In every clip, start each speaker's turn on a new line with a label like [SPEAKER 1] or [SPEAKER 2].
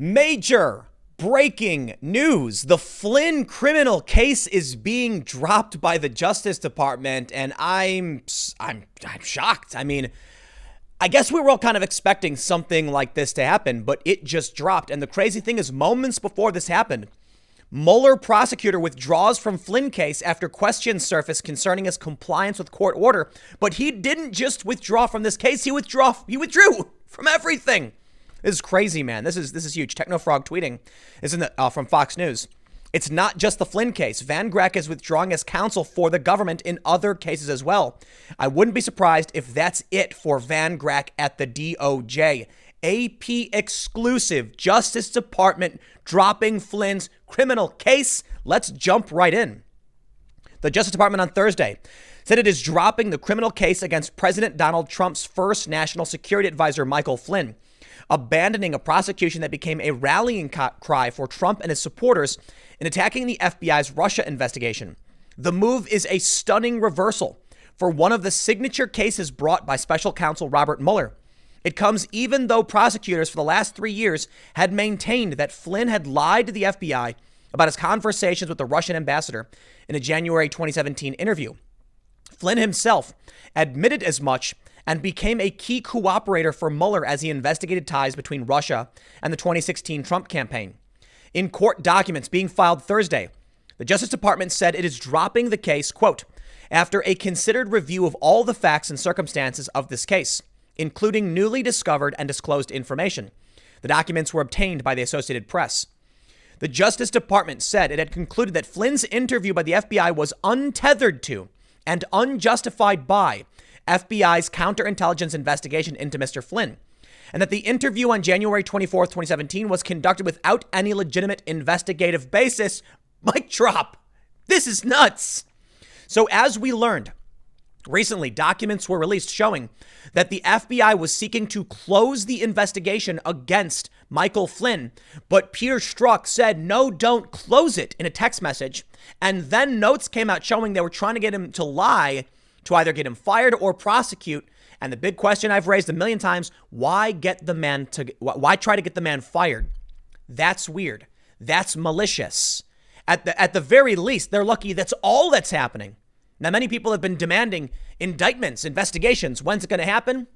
[SPEAKER 1] Major breaking news. The Flynn criminal case is being dropped by the Justice Department, and I'm shocked. I mean, I guess we were all kind of expecting something like this to happen, but it just dropped. And the crazy thing is, moments before this happened, Mueller prosecutor withdraws from Flynn case after questions surfaced concerning his compliance with court order. But he didn't just withdraw from this case. He withdrew from everything. This is crazy, man. This is huge. Technofrog tweeting is from Fox News. It's not just the Flynn case. Van Grack is withdrawing as counsel for the government in other cases as well. I wouldn't be surprised if that's it for Van Grack at the DOJ. AP exclusive. Justice Department dropping Flynn's criminal case. Let's jump right in. The Justice Department on Thursday said it is dropping the criminal case against President Donald Trump's first national security advisor, Michael Flynn, abandoning a prosecution that became a rallying cry for Trump and his supporters in attacking the FBI's Russia investigation. The move is a stunning reversal for one of the signature cases brought by special counsel Robert Mueller. It comes even though prosecutors for the last 3 years had maintained that Flynn had lied to the FBI about his conversations with the Russian ambassador in a January 2017 interview. Flynn himself admitted as much and became a key cooperator for Mueller as he investigated ties between Russia and the 2016 Trump campaign. In court documents being filed Thursday, the Justice Department said it is dropping the case, quote, after a considered review of all the facts and circumstances of this case, including newly discovered and disclosed information. The documents were obtained by the Associated Press. The Justice Department said it had concluded that Flynn's interview by the FBI was untethered to and unjustified by FBI's counterintelligence investigation into Mr. Flynn, and that the interview on January 24th, 2017 was conducted without any legitimate investigative basis. Mic drop. This is nuts. So as we learned recently, documents were released showing that the FBI was seeking to close the investigation against Michael Flynn, but Peter Strzok said, no, don't close it in a text message. And then notes came out showing they were trying to get him to lie to either get him fired or prosecute. And the big question I've raised a million times, why try to get the man fired? That's weird. That's malicious. At the very least, they're lucky that's all that's happening. Now, many people have been demanding indictments, investigations. When's it going to happen?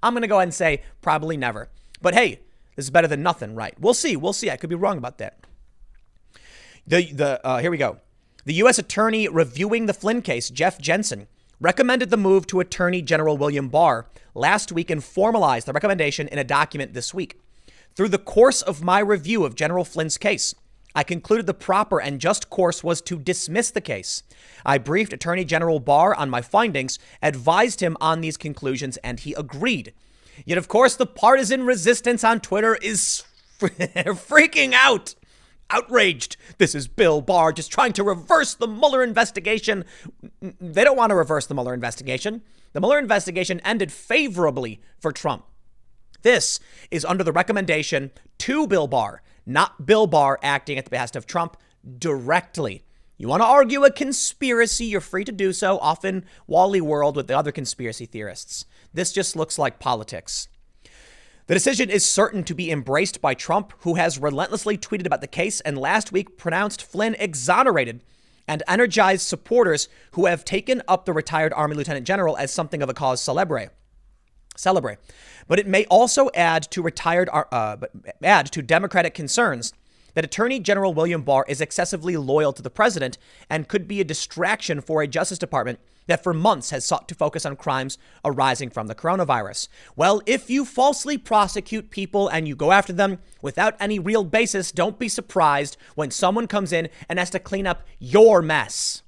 [SPEAKER 1] I'm going to go ahead and say probably never. But hey, this is better than nothing, right? We'll see. I could be wrong about that. Here we go. The U.S. attorney reviewing the Flynn case, Jeff Jensen, recommended the move to Attorney General William Barr last week and formalized the recommendation in a document this week. Through the course of my review of General Flynn's case, I concluded the proper and just course was to dismiss the case. I briefed Attorney General Barr on my findings, advised him on these conclusions, and he agreed. Yet, of course, the partisan resistance on Twitter is freaking out. Outraged. This is Bill Barr just trying to reverse the Mueller investigation. They don't want to reverse the Mueller investigation. The Mueller investigation ended favorably for Trump. This is under the recommendation to Bill Barr, not Bill Barr acting at the behest of Trump directly. You want to argue a conspiracy, you're free to do so, often Wally World with the other conspiracy theorists. This just looks like politics. The decision is certain to be embraced by Trump, who has relentlessly tweeted about the case and last week pronounced Flynn exonerated and energized supporters who have taken up the retired Army Lieutenant General as something of a cause celebre. But it may also add to Democratic concerns that Attorney General William Barr is excessively loyal to the president and could be a distraction for a Justice Department that for months has sought to focus on crimes arising from the coronavirus. Well, if you falsely prosecute people and you go after them without any real basis, don't be surprised when someone comes in and has to clean up your mess.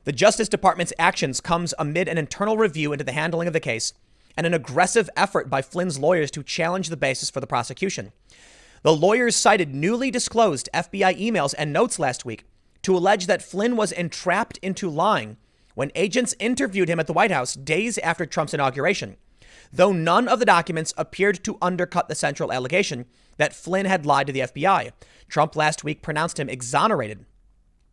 [SPEAKER 1] The Justice Department's actions comes amid an internal review into the handling of the case and an aggressive effort by Flynn's lawyers to challenge the basis for the prosecution. The lawyers cited newly disclosed FBI emails and notes last week to allege that Flynn was entrapped into lying when agents interviewed him at the White House days after Trump's inauguration, though none of the documents appeared to undercut the central allegation that Flynn had lied to the FBI. Trump last week pronounced him exonerated.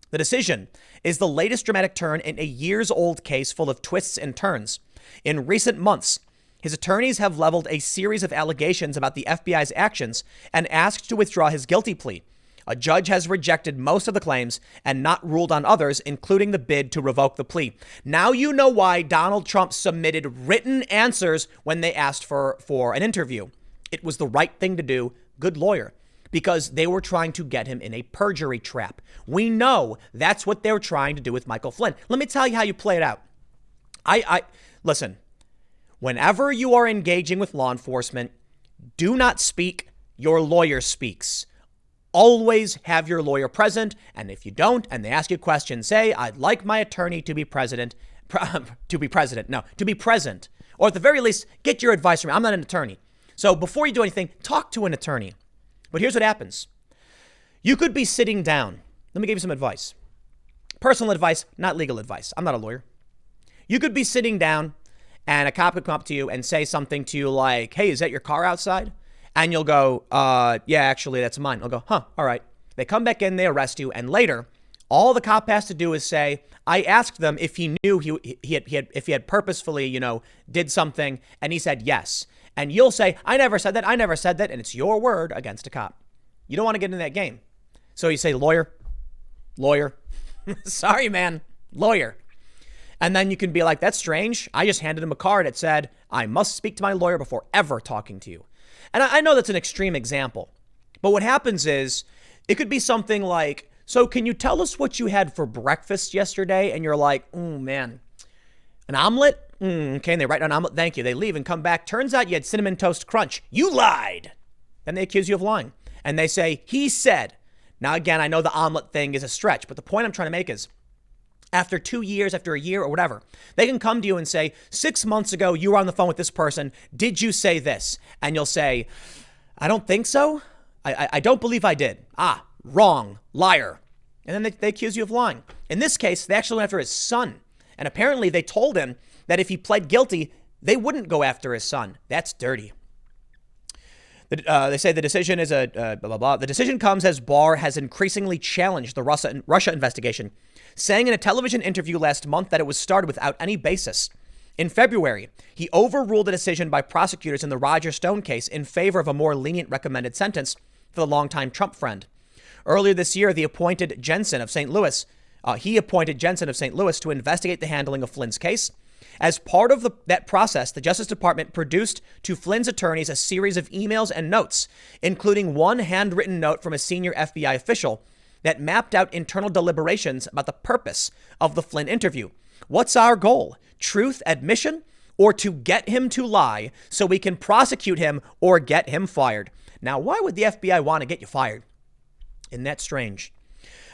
[SPEAKER 1] The decision is the latest dramatic turn in a years-old case full of twists and turns. In recent months, His attorneys have leveled a series of allegations about the FBI's actions and asked to withdraw his guilty plea. A judge has rejected most of the claims and not ruled on others, including the bid to revoke the plea. Now you know why Donald Trump submitted written answers when they asked for an interview. It was the right thing to do. Good lawyer. Because they were trying to get him in a perjury trap. We know that's what they were trying to do with Michael Flynn. Let me tell you how you play it out. Listen, whenever you are engaging with law enforcement, do not speak, your lawyer speaks. Always have your lawyer present. And if you don't, and they ask you questions, say, I'd like my attorney to be present. Or at the very least, get your advice from me. I'm not an attorney. So before you do anything, talk to an attorney. But here's what happens. You could be sitting down. Let me give you some advice. Personal advice, not legal advice. I'm not a lawyer. You could be sitting down and a cop could come up to you and say something to you like, hey, is that your car outside? And you'll go, yeah, actually, that's mine. I'll go, huh, all right. They come back in, they arrest you. And later, all the cop has to do is say, I asked them if he knew if he had purposefully, did something. And he said yes. And you'll say, I never said that. And it's your word against a cop. You don't want to get in that game. So you say, lawyer. Sorry, man. Lawyer. And then you can be like, that's strange. I just handed him a card that said, I must speak to my lawyer before ever talking to you. And I know that's an extreme example. But what happens is it could be something like, so can you tell us what you had for breakfast yesterday? And you're like, oh, man, an omelet? Okay, and they write down omelet. Thank you. They leave and come back. Turns out you had Cinnamon Toast Crunch. You lied. Then they accuse you of lying. And they say, he said. Now, again, I know the omelet thing is a stretch, but the point I'm trying to make is after 2 years, after a year or whatever, they can come to you and say, 6 months ago, you were on the phone with this person. Did you say this? And you'll say, I don't think so. I don't believe I did. Wrong. Liar. And then they accuse you of lying. In this case, they actually went after his son. And apparently they told him that if he pled guilty, they wouldn't go after his son. That's dirty. They say the decision is blah, blah, blah. The decision comes as Barr has increasingly challenged the Russia investigation, saying in a television interview last month that it was started without any basis. In February, he overruled a decision by prosecutors in the Roger Stone case in favor of a more lenient recommended sentence for the longtime Trump friend. Earlier this year, he appointed Jensen of St. Louis to investigate the handling of Flynn's case. As part of that process, the Justice Department produced to Flynn's attorneys a series of emails and notes, including one handwritten note from a senior FBI official that mapped out internal deliberations about the purpose of the Flynn interview. What's our goal? Truth, admission, or to get him to lie so we can prosecute him or get him fired? Now, why would the FBI want to get you fired? Isn't that strange?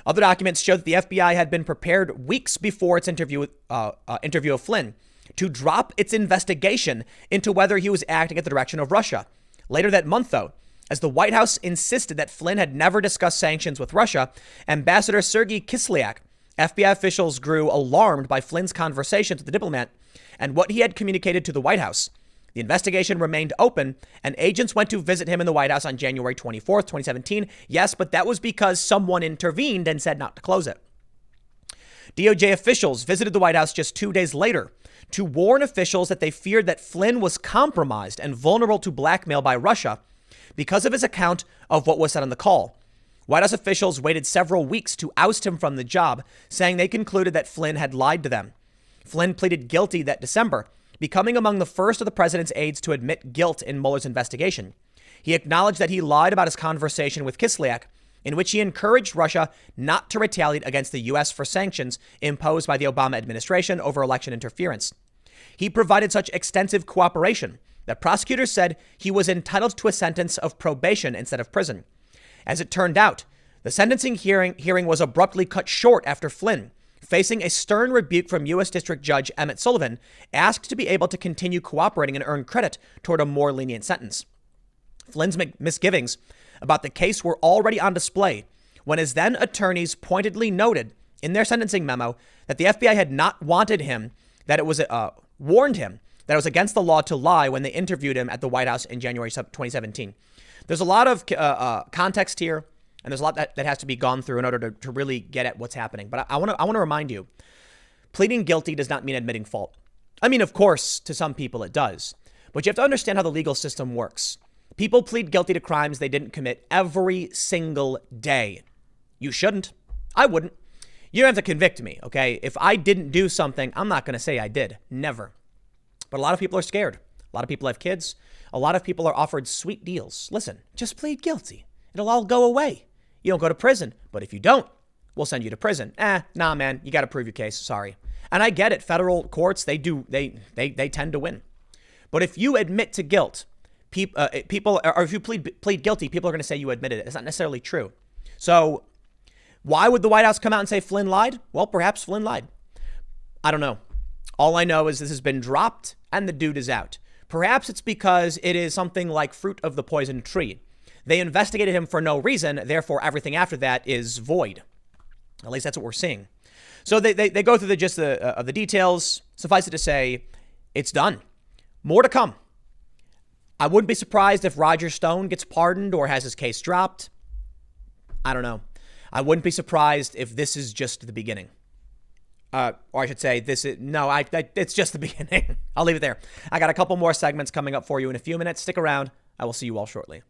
[SPEAKER 1] Other documents show that the FBI had been prepared weeks before its interview of Flynn to drop its investigation into whether he was acting at the direction of Russia. Later that month, though, as the White House insisted that Flynn had never discussed sanctions with Russia, Ambassador Sergei Kislyak, FBI officials grew alarmed by Flynn's conversations with the diplomat and what he had communicated to the White House. The investigation remained open, and agents went to visit him in the White House on January 24th, 2017. Yes, but that was because someone intervened and said not to close it. DOJ officials visited the White House just 2 days later to warn officials that they feared that Flynn was compromised and vulnerable to blackmail by Russia because of his account of what was said on the call. White House officials waited several weeks to oust him from the job, saying they concluded that Flynn had lied to them. Flynn pleaded guilty that December, becoming among the first of the president's aides to admit guilt in Mueller's investigation. He acknowledged that he lied about his conversation with Kislyak, in which he encouraged Russia not to retaliate against the U.S. for sanctions imposed by the Obama administration over election interference. He provided such extensive cooperation that prosecutors said he was entitled to a sentence of probation instead of prison. As it turned out, the sentencing hearing was abruptly cut short after Flynn, facing a stern rebuke from U.S. District Judge Emmett Sullivan, asked to be able to continue cooperating and earn credit toward a more lenient sentence. Flynn's misgivings about the case were already on display when his then attorneys pointedly noted in their sentencing memo that the FBI had not wanted him, that it was warned him that it was against the law to lie when they interviewed him at the White House in January 2017. There's a lot of context here, and there's a lot that has to be gone through in order to really get at what's happening. But I want to remind you, pleading guilty does not mean admitting fault. I mean, of course, to some people it does. But you have to understand how the legal system works. People plead guilty to crimes they didn't commit every single day. You shouldn't. I wouldn't. You don't have to convict me, okay? If I didn't do something, I'm not going to say I did. Never. But a lot of people are scared. A lot of people have kids. A lot of people are offered sweet deals. Listen, just plead guilty. It'll all go away. You don't go to prison. But if you don't, we'll send you to prison. Nah, man, you got to prove your case. Sorry. And I get it. Federal courts, they tend to win. But if you admit to guilt, people, or if you plead guilty, people are going to say you admitted it. It's not necessarily true. So why would the White House come out and say Flynn lied? Well, perhaps Flynn lied. I don't know. All I know is this has been dropped and the dude is out. Perhaps it's because it is something like fruit of the poison tree. They investigated him for no reason. Therefore, everything after that is void. At least that's what we're seeing. So they go through the gist of the details. Suffice it to say, it's done. More to come. I wouldn't be surprised if Roger Stone gets pardoned or has his case dropped. I don't know. I wouldn't be surprised if this is just the beginning. Or I should say, it's just the beginning. I'll leave it there. I got a couple more segments coming up for you in a few minutes. Stick around. I will see you all shortly.